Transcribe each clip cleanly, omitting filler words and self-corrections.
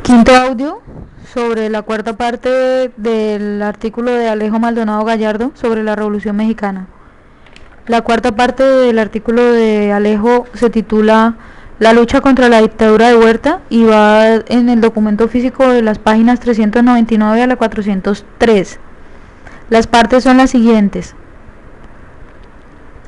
Quinto audio sobre la cuarta parte del artículo de Alejo Maldonado Gallardo sobre la Revolución Mexicana. La cuarta parte del artículo de Alejo se titula La lucha contra la dictadura de Huerta y va en el documento físico de las páginas 399 a la 403. Las partes son las siguientes: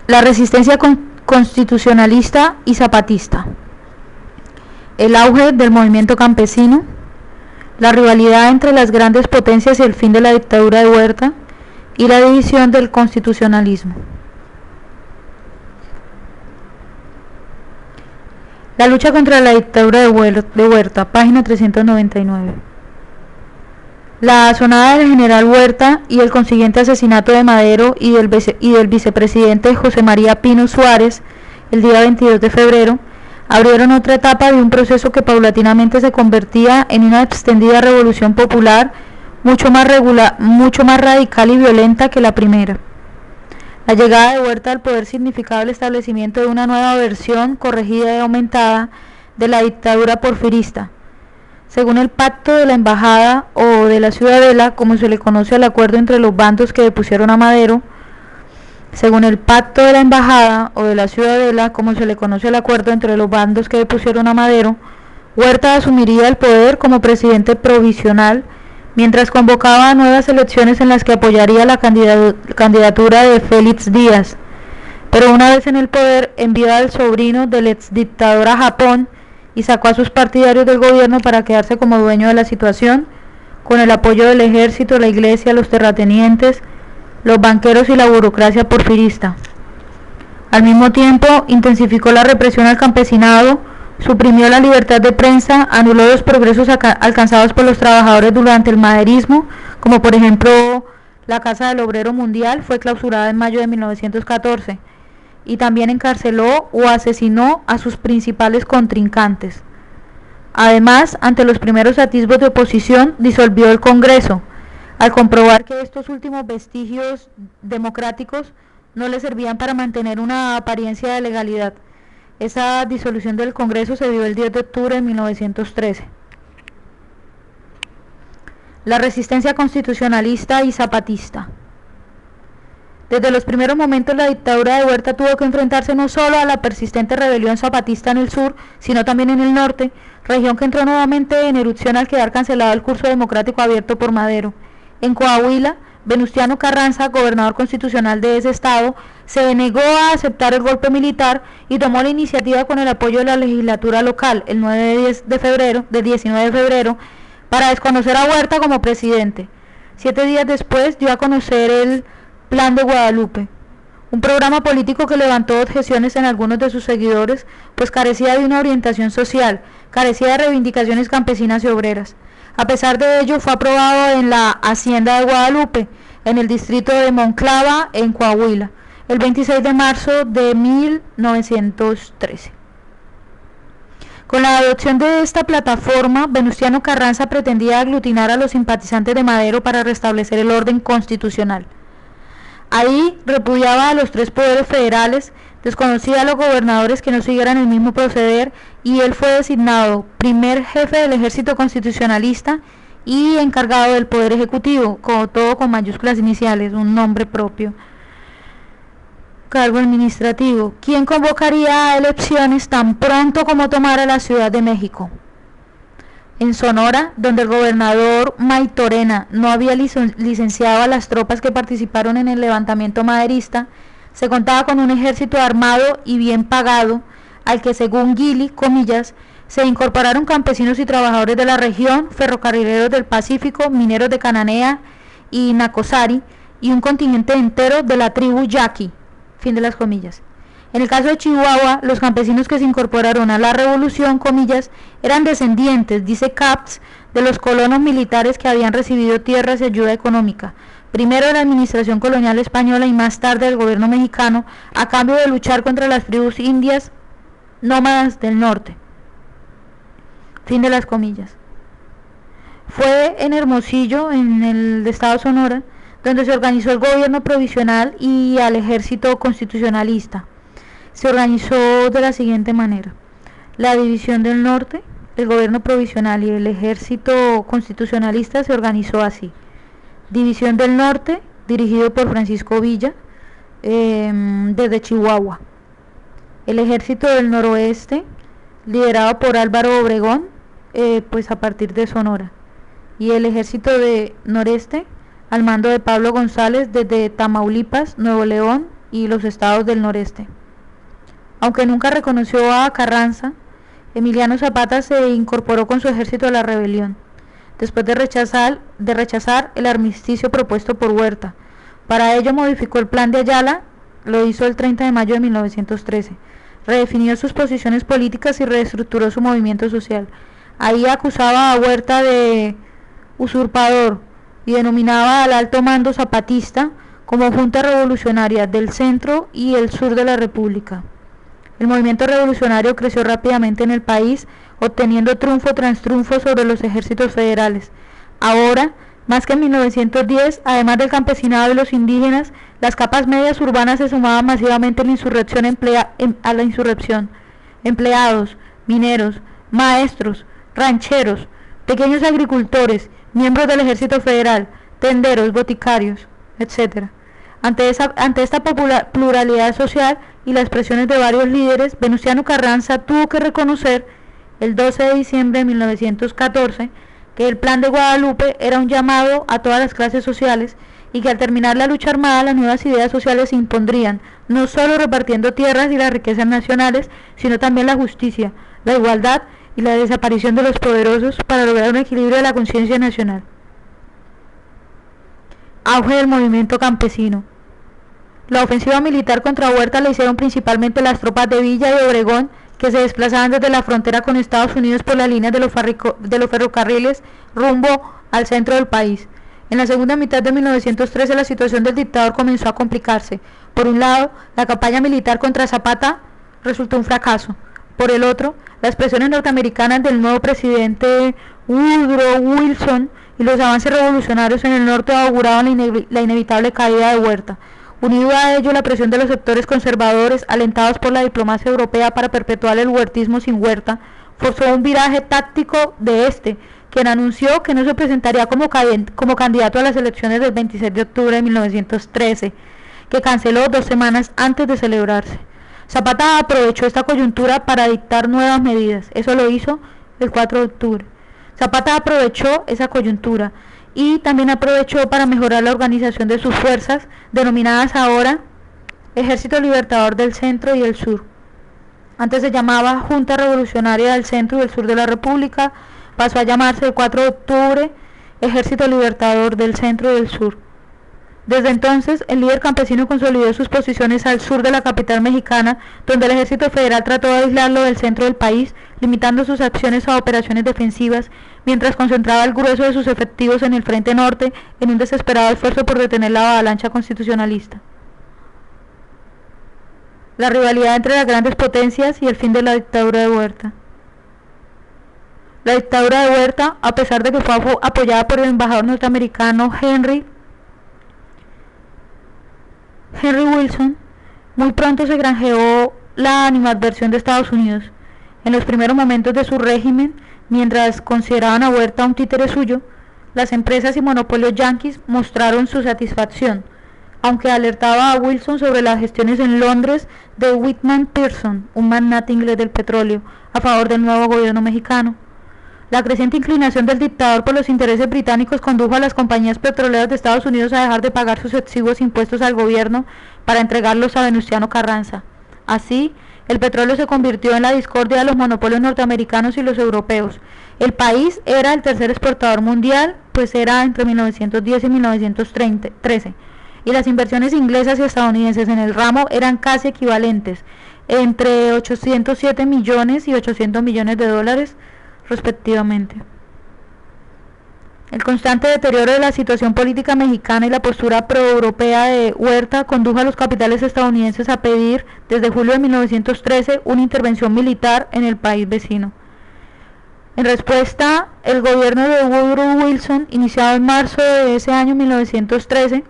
la resistencia constitucionalista y zapatista, el auge del movimiento campesino, la rivalidad entre las grandes potencias y el fin de la dictadura de Huerta, y la división del constitucionalismo. La lucha contra la dictadura de Huerta, página 399. La asonada del general Huerta y el consiguiente asesinato de Madero y del vicepresidente José María Pino Suárez el día 22 de febrero abrieron otra etapa de un proceso que paulatinamente se convertía en una extendida revolución popular mucho más radical y violenta que la primera. La llegada de Huerta al poder significaba el establecimiento de una nueva versión corregida y aumentada de la dictadura porfirista. Según el pacto de la embajada o de la ciudadela, como se le conoce al acuerdo entre los bandos que depusieron a Madero, según el pacto de la embajada o de la ciudadela, como se le conoce al acuerdo entre los bandos que depusieron a Madero, Huerta asumiría el poder como presidente provisional, mientras convocaba nuevas elecciones en las que apoyaría la candidatura de Félix Díaz. Pero una vez en el poder, envió al sobrino del exdictador a Japón y sacó a sus partidarios del gobierno para quedarse como dueño de la situación, con el apoyo del ejército, la iglesia, los terratenientes, los banqueros y la burocracia porfirista. Al mismo tiempo, intensificó la represión al campesinado, suprimió la libertad de prensa, anuló los progresos alcanzados por los trabajadores durante el maderismo, como por ejemplo la Casa del Obrero Mundial fue clausurada en mayo de 1914, y también encarceló o asesinó a sus principales contrincantes. Además, ante los primeros atisbos de oposición, disolvió el Congreso, al comprobar que estos últimos vestigios democráticos no le servían para mantener una apariencia de legalidad. Esa disolución del Congreso se dio el 10 de octubre de 1913. La resistencia constitucionalista y zapatista. Desde los primeros momentos, la dictadura de Huerta tuvo que enfrentarse no solo a la persistente rebelión zapatista en el sur, sino también en el norte, región que entró nuevamente en erupción al quedar cancelado el curso democrático abierto por Madero. En Coahuila, Venustiano Carranza, gobernador constitucional de ese estado, se negó a aceptar el golpe militar y tomó la iniciativa con el apoyo de la legislatura local el 19 de febrero para desconocer a Huerta como presidente. 7 días después dio a conocer el Plan de Guadalupe, un programa político que levantó objeciones en algunos de sus seguidores, pues carecía de una orientación social, carecía de reivindicaciones campesinas y obreras. A pesar de ello, fue aprobado en la Hacienda de Guadalupe, en el distrito de Monclova, en Coahuila, el 26 de marzo de 1913. Con la adopción de esta plataforma, Venustiano Carranza pretendía aglutinar a los simpatizantes de Madero para restablecer el orden constitucional. Ahí repudiaba a los 3 poderes federales, desconocía a los gobernadores que no siguieran el mismo proceder, y él fue designado primer jefe del ejército constitucionalista y encargado del poder ejecutivo, todo con mayúsculas iniciales, un nombre propio. Cargo administrativo, quien convocaría a elecciones tan pronto como tomara la Ciudad de México. En Sonora, donde el gobernador Maytorena no había licenciado a las tropas que participaron en el levantamiento maderista, se contaba con un ejército armado y bien pagado, al que, según Gili, comillas, se incorporaron campesinos y trabajadores de la región, ferrocarrileros del Pacífico, mineros de Cananea y Nacosari, y un contingente entero de la tribu Yaqui, fin de las comillas. En el caso de Chihuahua, los campesinos que se incorporaron a la revolución, comillas, eran descendientes, dice Capps, de los colonos militares que habían recibido tierras y ayuda económica, primero de la administración colonial española y más tarde del gobierno mexicano, a cambio de luchar contra las tribus indias nómadas del norte. Fin de las comillas. Fue en Hermosillo, en el estado de Sonora, donde se organizó el gobierno provisional y al ejército constitucionalista. Se organizó de la siguiente manera: la división del norte, el gobierno provisional y el ejército constitucionalista se organizó así: División del Norte, dirigido por Francisco Villa, desde Chihuahua; el ejército del Noroeste, liderado por Álvaro Obregón, pues a partir de Sonora; y el ejército de Noreste, al mando de Pablo González, desde Tamaulipas, Nuevo León y los estados del noreste. Aunque nunca reconoció a Carranza, Emiliano Zapata se incorporó con su ejército a la rebelión, después de rechazar el armisticio propuesto por Huerta. Para ello modificó el plan de Ayala, lo hizo el 30 de mayo de 1913, redefinió sus posiciones políticas y reestructuró su movimiento social. Ahí acusaba a Huerta de usurpador y denominaba al alto mando zapatista como Junta Revolucionaria del Centro y el Sur de la República. El movimiento revolucionario creció rápidamente en el país, obteniendo triunfo tras triunfo sobre los ejércitos federales. Ahora, más que en 1910, además del campesinado y los indígenas, las capas medias urbanas se sumaban masivamente a la insurrección. Empleados, mineros, maestros, rancheros, pequeños agricultores, miembros del ejército federal, tenderos, boticarios, etc. Ante esta pluralidad social y las presiones de varios líderes, Venustiano Carranza tuvo que reconocer el 12 de diciembre de 1914 que el Plan de Guadalupe era un llamado a todas las clases sociales y que al terminar la lucha armada las nuevas ideas sociales se impondrían, no solo repartiendo tierras y las riquezas nacionales, sino también la justicia, la igualdad y la desaparición de los poderosos para lograr un equilibrio de la conciencia nacional. Auge del movimiento campesino. La ofensiva militar contra Huerta la hicieron principalmente las tropas de Villa y Obregón, que se desplazaban desde la frontera con Estados Unidos por las líneas de los ferrocarriles rumbo al centro del país. En la segunda mitad de 1913 la situación del dictador comenzó a complicarse. Por un lado, la campaña militar contra Zapata resultó un fracaso. Por el otro, las presiones norteamericanas del nuevo presidente Woodrow Wilson y los avances revolucionarios en el norte auguraban la inevitable caída de Huerta. Unido a ello, la presión de los sectores conservadores, alentados por la diplomacia europea para perpetuar el huertismo sin Huerta, forzó un viraje táctico de quien anunció que no se presentaría como candidato a las elecciones del 26 de octubre de 1913, que canceló 2 semanas antes de celebrarse. Zapata aprovechó esta coyuntura para dictar nuevas medidas. Eso lo hizo el 4 de octubre. Zapata aprovechó esa coyuntura y también aprovechó para mejorar la organización de sus fuerzas, denominadas ahora Ejército Libertador del Centro y el Sur. Antes se llamaba Junta Revolucionaria del Centro y el Sur de la República, pasó a llamarse el 4 de octubre Ejército Libertador del Centro y del Sur. Desde entonces, el líder campesino consolidó sus posiciones al sur de la capital mexicana, donde el ejército federal trató de aislarlo del centro del país, limitando sus acciones a operaciones defensivas, mientras concentraba el grueso de sus efectivos en el frente norte, en un desesperado esfuerzo por detener la avalancha constitucionalista. La rivalidad entre las grandes potencias y el fin de la dictadura de Huerta. La dictadura de Huerta, a pesar de que fue apoyada por el embajador norteamericano Henry Wilson, muy pronto se granjeó la animadversión de Estados Unidos. En los primeros momentos de su régimen, mientras consideraban a Huerta un títere suyo, las empresas y monopolios yanquis mostraron su satisfacción, aunque alertaba a Wilson sobre las gestiones en Londres de Whitman Pearson, un magnate inglés del petróleo, a favor del nuevo gobierno mexicano. La creciente inclinación del dictador por los intereses británicos condujo a las compañías petroleras de Estados Unidos a dejar de pagar sus exiguos impuestos al gobierno para entregarlos a Venustiano Carranza. Así, el petróleo se convirtió en la discordia de los monopolios norteamericanos y los europeos. El país era el tercer exportador mundial, pues era entre 1910 y 1913, y las inversiones inglesas y estadounidenses en el ramo eran casi equivalentes, entre 807 millones y 800 millones de dólares, respectivamente. El constante deterioro de la situación política mexicana y la postura proeuropea de Huerta condujo a los capitales estadounidenses a pedir, desde julio de 1913, una intervención militar en el país vecino. En respuesta, el gobierno de Woodrow Wilson, iniciado en marzo de ese año 1913,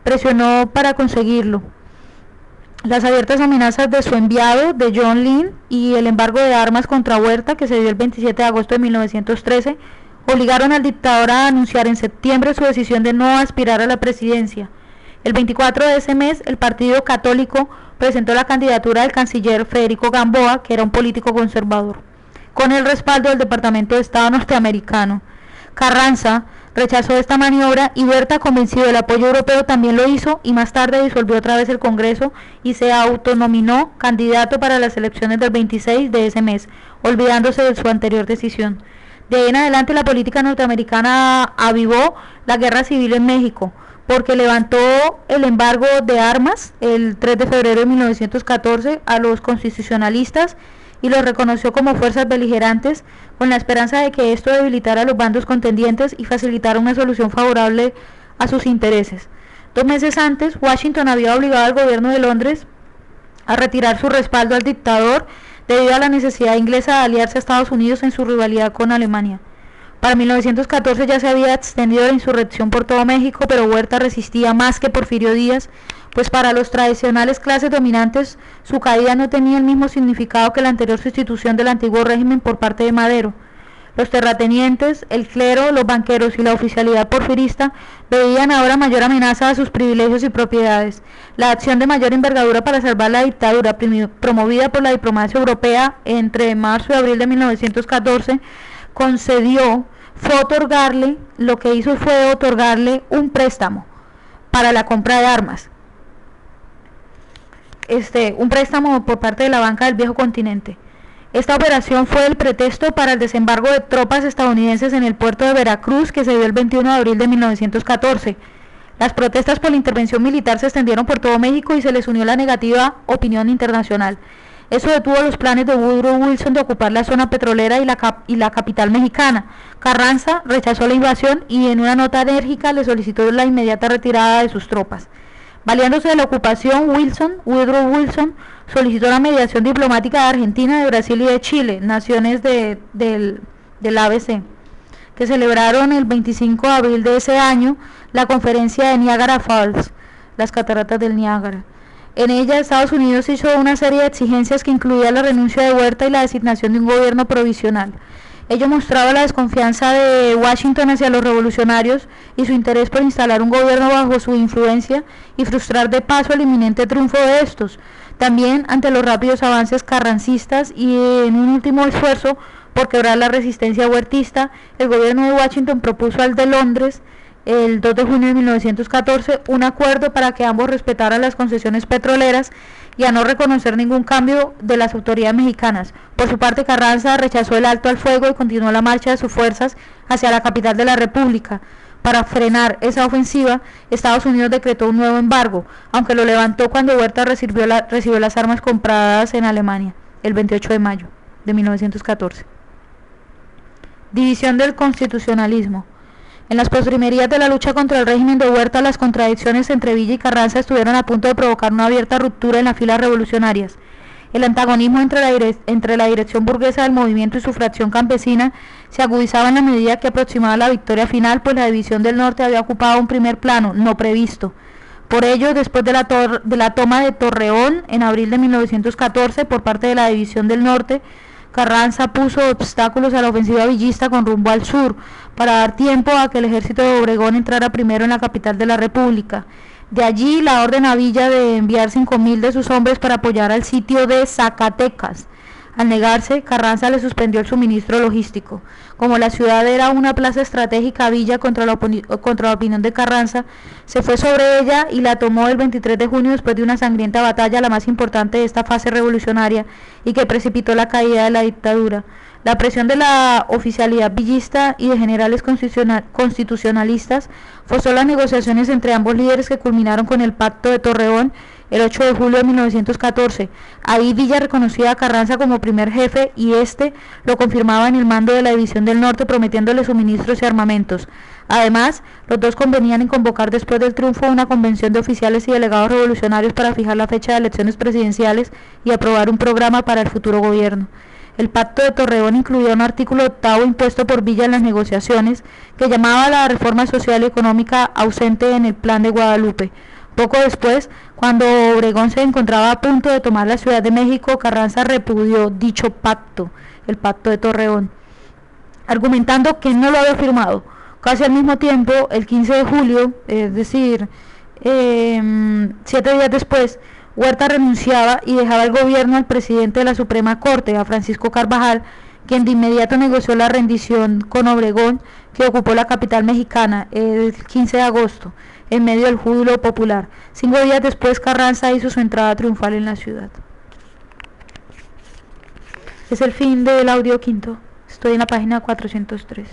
presionó para conseguirlo. Las abiertas amenazas de su enviado, de John Lynn, y el embargo de armas contra Huerta, que se dio el 27 de agosto de 1913, obligaron al dictador a anunciar en septiembre su decisión de no aspirar a la presidencia. El 24 de ese mes, el Partido Católico presentó la candidatura del canciller Federico Gamboa, que era un político conservador, con el respaldo del Departamento de Estado norteamericano. Carranza rechazó esta maniobra y Huerta, convencido del apoyo europeo, también lo hizo, y más tarde disolvió otra vez el Congreso y se autonominó candidato para las elecciones del 26 de ese mes, olvidándose de su anterior decisión. De ahí en adelante la política norteamericana avivó la guerra civil en México, porque levantó el embargo de armas el 3 de febrero de 1914 a los constitucionalistas y los reconoció como fuerzas beligerantes, con la esperanza de que esto debilitara a los bandos contendientes y facilitara una solución favorable a sus intereses. 2 meses antes, Washington había obligado al gobierno de Londres a retirar su respaldo al dictador debido a la necesidad inglesa de aliarse a Estados Unidos en su rivalidad con Alemania. Para 1914 ya se había extendido la insurrección por todo México, pero Huerta resistía más que Porfirio Díaz, pues para los tradicionales clases dominantes su caída no tenía el mismo significado que la anterior sustitución del antiguo régimen por parte de Madero. Los terratenientes, el clero, los banqueros y la oficialidad porfirista veían ahora mayor amenaza a sus privilegios y propiedades. La acción de mayor envergadura para salvar la dictadura, promovida por la diplomacia europea entre marzo y abril de 1914, lo que hizo fue otorgarle un préstamo para la compra de armas. Un préstamo por parte de la banca del viejo continente. Esta operación fue el pretexto para el desembarco de tropas estadounidenses en el puerto de Veracruz, que se dio el 21 de abril de 1914. Las protestas por la intervención militar se extendieron por todo México y se les unió la negativa opinión internacional. Eso detuvo los planes de Woodrow Wilson de ocupar la zona petrolera y la capital mexicana. Carranza rechazó la invasión y en una nota enérgica le solicitó la inmediata retirada de sus tropas. Valiéndose de la ocupación, Woodrow Wilson solicitó la mediación diplomática de Argentina, de Brasil y de Chile, naciones del ABC, que celebraron el 25 de abril de ese año la conferencia de Niagara Falls, las cataratas del Niágara. En ella, Estados Unidos hizo una serie de exigencias que incluía la renuncia de Huerta y la designación de un gobierno provisional. Ello mostraba la desconfianza de Washington hacia los revolucionarios y su interés por instalar un gobierno bajo su influencia y frustrar de paso el inminente triunfo de estos. También ante los rápidos avances carrancistas y en un último esfuerzo por quebrar la resistencia huertista, el gobierno de Washington propuso al de Londres el 2 de junio de 1914 un acuerdo para que ambos respetaran las concesiones petroleras y a no reconocer ningún cambio de las autoridades mexicanas. Por su parte, Carranza rechazó el alto al fuego y continuó la marcha de sus fuerzas hacia la capital de la República. Para frenar esa ofensiva, Estados Unidos decretó un nuevo embargo, aunque lo levantó cuando Huerta recibió las armas compradas en Alemania, el 28 de mayo de 1914. División del constitucionalismo. En las postrimerías de la lucha contra el régimen de Huerta, las contradicciones entre Villa y Carranza estuvieron a punto de provocar una abierta ruptura en las filas revolucionarias. El antagonismo entre la dirección burguesa del movimiento y su fracción campesina se agudizaba en la medida que aproximaba la victoria final, pues la división del norte había ocupado un primer plano no previsto. Por ello, después de la toma de Torreón en abril de 1914 por parte de la división del norte, Carranza puso obstáculos a la ofensiva villista con rumbo al sur, para dar tiempo a que el ejército de Obregón entrara primero en la capital de la República. De allí la orden a Villa de enviar 5,000 de sus hombres para apoyar al sitio de Zacatecas. Al negarse, Carranza le suspendió el suministro logístico. Como la ciudad era una plaza estratégica, Villa, contra la opinión de Carranza, se fue sobre ella y la tomó el 23 de junio después de una sangrienta batalla, la más importante de esta fase revolucionaria y que precipitó la caída de la dictadura. La presión de la oficialidad villista y de generales constitucionalistas forzó las negociaciones entre ambos líderes que culminaron con el Pacto de Torreón el 8 de julio de 1914. Ahí Villa reconocía a Carranza como primer jefe y este lo confirmaba en el mando de la División del Norte, prometiéndole suministros y armamentos. Además, los dos convenían en convocar después del triunfo una convención de oficiales y delegados revolucionarios para fijar la fecha de elecciones presidenciales y aprobar un programa para el futuro gobierno. El Pacto de Torreón incluía un artículo 8 impuesto por Villa en las negociaciones que llamaba a la reforma social y económica ausente en el Plan de Guadalupe. Poco después, Cuando Obregón se encontraba a punto de tomar la Ciudad de México, Carranza repudió dicho pacto, el pacto de Torreón, argumentando que no lo había firmado. Casi al mismo tiempo, el 15 de julio, es decir, 7 días después, Huerta renunciaba y dejaba el gobierno al presidente de la Suprema Corte, a Francisco Carvajal, quien de inmediato negoció la rendición con Obregón, que ocupó la capital mexicana el 15 de agosto, en medio del júbilo popular. 5 días después, Carranza hizo su entrada triunfal en la ciudad. Es el fin del audio quinto. Estoy en la página 403.